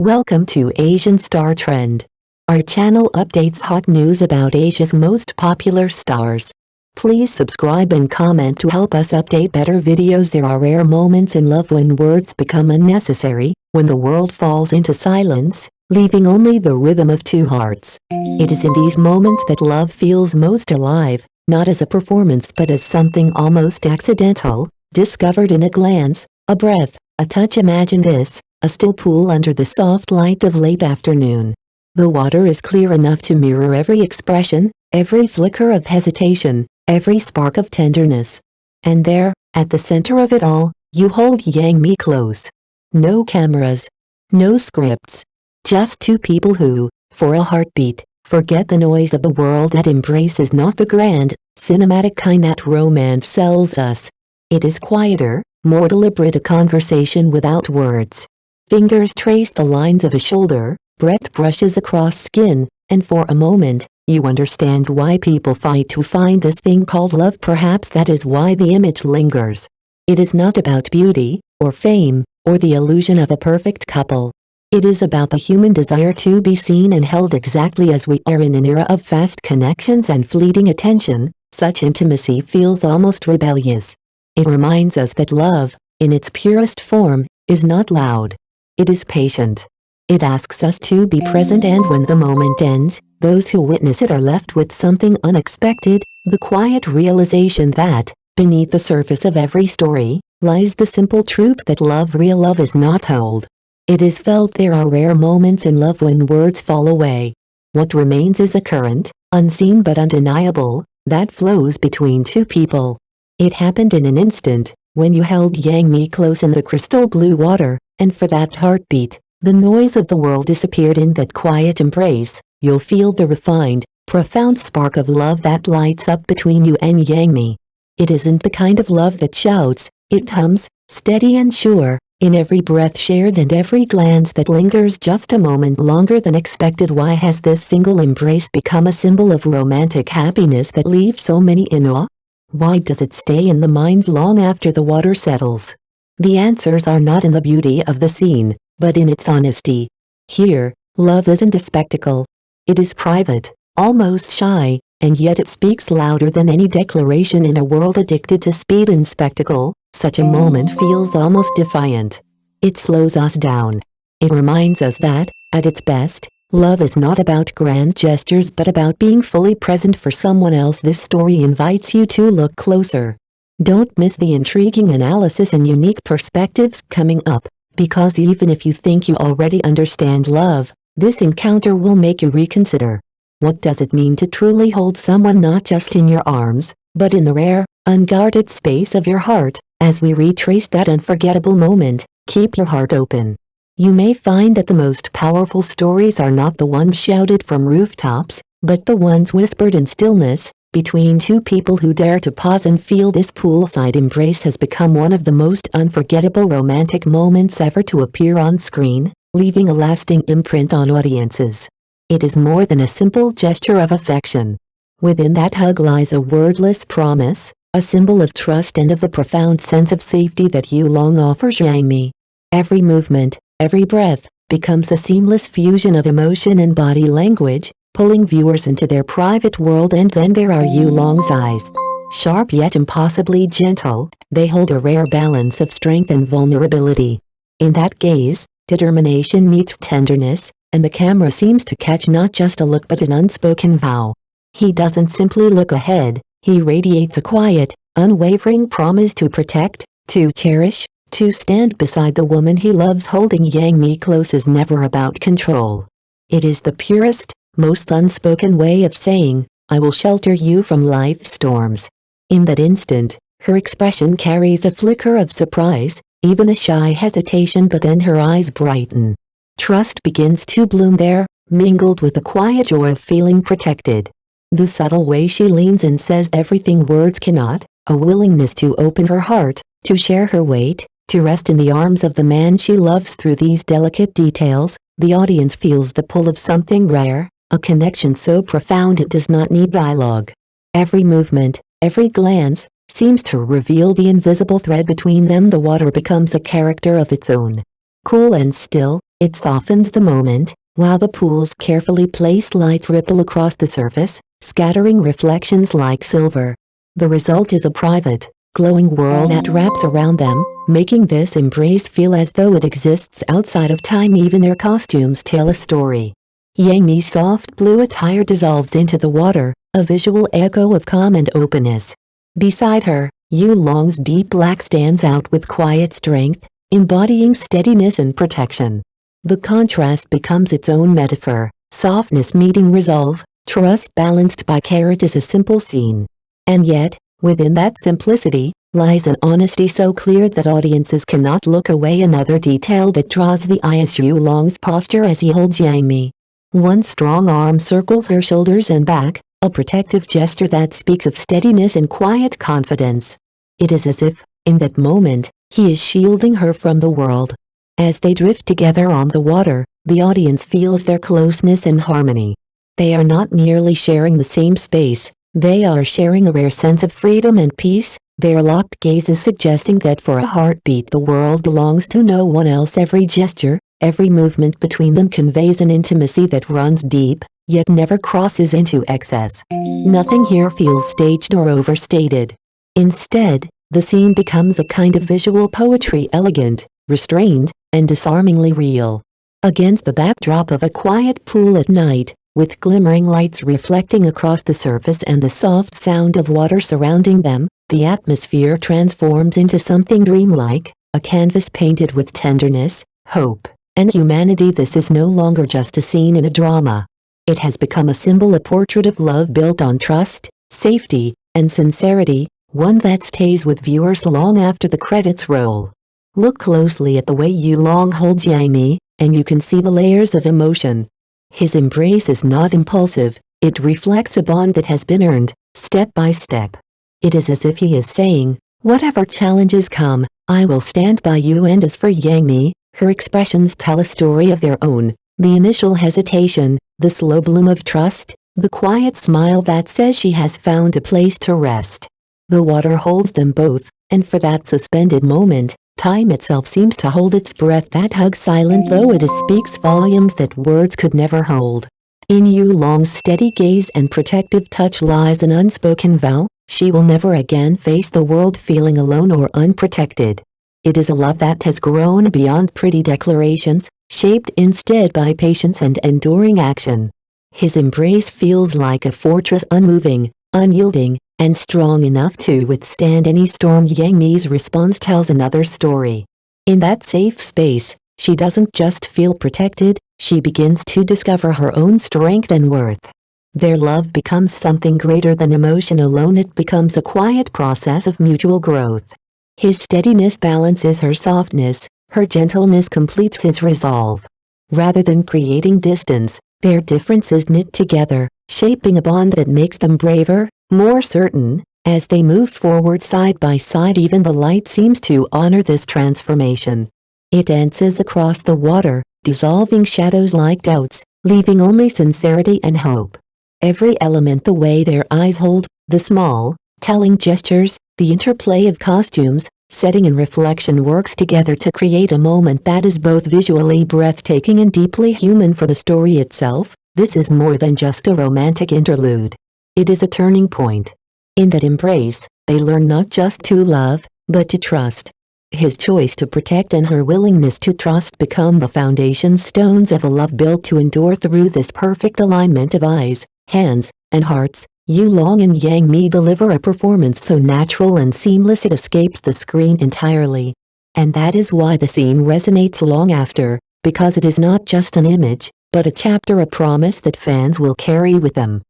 Welcome to Asian Star Trend. Our channel updates hot news about Asia's most popular stars. Please subscribe and comment to help us update better videos. There are rare moments in love when words become unnecessary, when the world falls into silence, leaving only the rhythm of two hearts. It is in these moments that love feels most alive, not as a performance but as something almost accidental, discovered in a glance, a breath, a touch. Imagine this. A still pool under the soft light of late afternoon. The water is clear enough to mirror every expression, every flicker of hesitation, every spark of tenderness. And there, at the center of it all, you hold Yang Mi close. No cameras. No scripts. Just two people who, for a heartbeat, forget the noise of the world. That embrace is not the grand, cinematic kind that romance sells us. It is quieter, more deliberate, a conversation without words. Fingers trace the lines of a shoulder, breath brushes across skin, and for a moment, you understand why people fight to find this thing called love. Perhaps that is why the image lingers. It is not about beauty, or fame, or the illusion of a perfect couple. It is about the human desire to be seen and held exactly as we are. In an era of fast connections and fleeting attention, such intimacy feels almost rebellious. It reminds us that love, in its purest form, is not loud. It is patient. It asks us to be present, and when the moment ends, those who witness it are left with something unexpected, the quiet realization that, beneath the surface of every story, lies the simple truth that love, real love, is not told. It is felt. There are rare moments in love when words fall away. What remains is a current, unseen but undeniable, that flows between two people. It happened in an instant, when you held Yang Mi close in the crystal blue water, and for that heartbeat, the noise of the world disappeared. In that quiet embrace, you'll feel the refined, profound spark of love that lights up between you and Yang Mi. It isn't the kind of love that shouts, it hums, steady and sure, in every breath shared and every glance that lingers just a moment longer than expected. Why has this single embrace become a symbol of romantic happiness that leaves so many in awe? Why does it stay in the mind long after the water settles? The answers are not in the beauty of the scene, but in its honesty. Here, love isn't a spectacle. It is private, almost shy, and yet it speaks louder than any declaration. In a world addicted to speed and spectacle, such a moment feels almost defiant. It slows us down. It reminds us that, at its best, love is not about grand gestures but about being fully present for someone else. This story invites you to look closer. Don't miss the intriguing analysis and unique perspectives coming up, because even if you think you already understand love, this encounter will make you reconsider. What does it mean to truly hold someone not just in your arms, but in the rare, unguarded space of your heart? As we retrace that unforgettable moment, keep your heart open. You may find that the most powerful stories are not the ones shouted from rooftops, but the ones whispered in stillness, between two people who dare to pause and feel. This poolside embrace has become one of the most unforgettable romantic moments ever to appear on screen, leaving a lasting imprint on audiences. It is more than a simple gesture of affection. Within that hug lies a wordless promise, a symbol of trust and of the profound sense of safety that you long offer Yang Mi. Every movement, every breath, becomes a seamless fusion of emotion and body language, pulling viewers into their private world. And then there are Yulong's eyes. Sharp yet impossibly gentle, they hold a rare balance of strength and vulnerability. In that gaze, determination meets tenderness, and the camera seems to catch not just a look but an unspoken vow. He doesn't simply look ahead, he radiates a quiet, unwavering promise to protect, to cherish, to stand beside the woman he loves. Holding Yang Mi close is never about control. It is the purest, most unspoken way of saying, I will shelter you from life's storms. In that instant, her expression carries a flicker of surprise, even a shy hesitation, but then her eyes brighten. Trust begins to bloom there, mingled with the quiet joy of feeling protected. The subtle way she leans and says everything words cannot, a willingness to open her heart, to share her weight, to rest in the arms of the man she loves. Through these delicate details, the audience feels the pull of something rare, a connection so profound it does not need dialogue. Every movement, every glance, seems to reveal the invisible thread between them. The water becomes a character of its own. Cool and still, It softens the moment, while the pool's carefully placed lights ripple across the surface, scattering reflections like silver. The result is a private, glowing world that wraps around them, making this embrace feel as though it exists outside of time. Even their costumes tell a story. Yang Mi's soft blue attire dissolves into the water, a visual echo of calm and openness. Beside her, Yu Long's deep black stands out with quiet strength, embodying steadiness and protection. The contrast becomes its own metaphor, softness meeting resolve, trust balanced by care. It is a simple scene. And yet, within that simplicity, lies an honesty so clear that audiences cannot look away. Another detail that draws the eye is Yu Long's posture as he holds Yang Mi. One strong arm circles her shoulders and back, a protective gesture that speaks of steadiness and quiet confidence. It is as if, in that moment, he is shielding her from the world. As they drift together on the water, the audience feels their closeness and harmony. They are not merely sharing the same space, they are sharing a rare sense of freedom and peace, their locked gazes suggesting that for a heartbeat the world belongs to no one else. Every gesture, every movement between them conveys an intimacy that runs deep, yet never crosses into excess. Nothing here feels staged or overstated. Instead, the scene becomes a kind of visual poetry, elegant, restrained, and disarmingly real. Against the backdrop of a quiet pool at night, with glimmering lights reflecting across the surface and the soft sound of water surrounding them, the atmosphere transforms into something dreamlike, a canvas painted with tenderness, hope, and humanity. This is no longer just a scene in a drama. It has become a symbol, a portrait of love built on trust, safety, and sincerity, one that stays with viewers long after the credits roll. Look closely at the way Yu Long holds Yang Mi, and you can see the layers of emotion. His embrace is not impulsive, it reflects a bond that has been earned, step by step. It is as if he is saying, whatever challenges come, I will stand by you. And as for Yang Mi, her expressions tell a story of their own. The initial hesitation, the slow bloom of trust, the quiet smile that says she has found a place to rest. The water holds them both, and for that suspended moment, time itself seems to hold its breath. That hug, silent though it is, speaks volumes that words could never hold. In Yu Long's steady gaze and protective touch lies an unspoken vow: she will never again face the world feeling alone or unprotected. It is a love that has grown beyond pretty declarations, shaped instead by patience and enduring action. His embrace feels like a fortress, unmoving, unyielding, and strong enough to withstand any storm. Yang Mi's response tells another story. In that safe space, she doesn't just feel protected, she begins to discover her own strength and worth. Their love becomes something greater than emotion alone. It becomes a quiet process of mutual growth. His steadiness balances her softness, her gentleness completes his resolve. Rather than creating distance, their differences knit together, shaping a bond that makes them braver, more certain. As they move forward side by side, even the light seems to honor this transformation. It dances across the water, dissolving shadows like doubts, leaving only sincerity and hope. Every element, the way their eyes hold, the small, telling gestures, the interplay of costumes, setting and reflection works together to create a moment that is both visually breathtaking and deeply human. For the story itself, this is more than just a romantic interlude. It is a turning point. In that embrace, they learn not just to love, but to trust. His choice to protect and her willingness to trust become the foundation stones of a love built to endure. Through this perfect alignment of eyes, hands, and hearts, Yu Long and Yang Mi deliver a performance so natural and seamless it escapes the screen entirely. And that is why the scene resonates long after, because it is not just an image, but a chapter, a promise that fans will carry with them.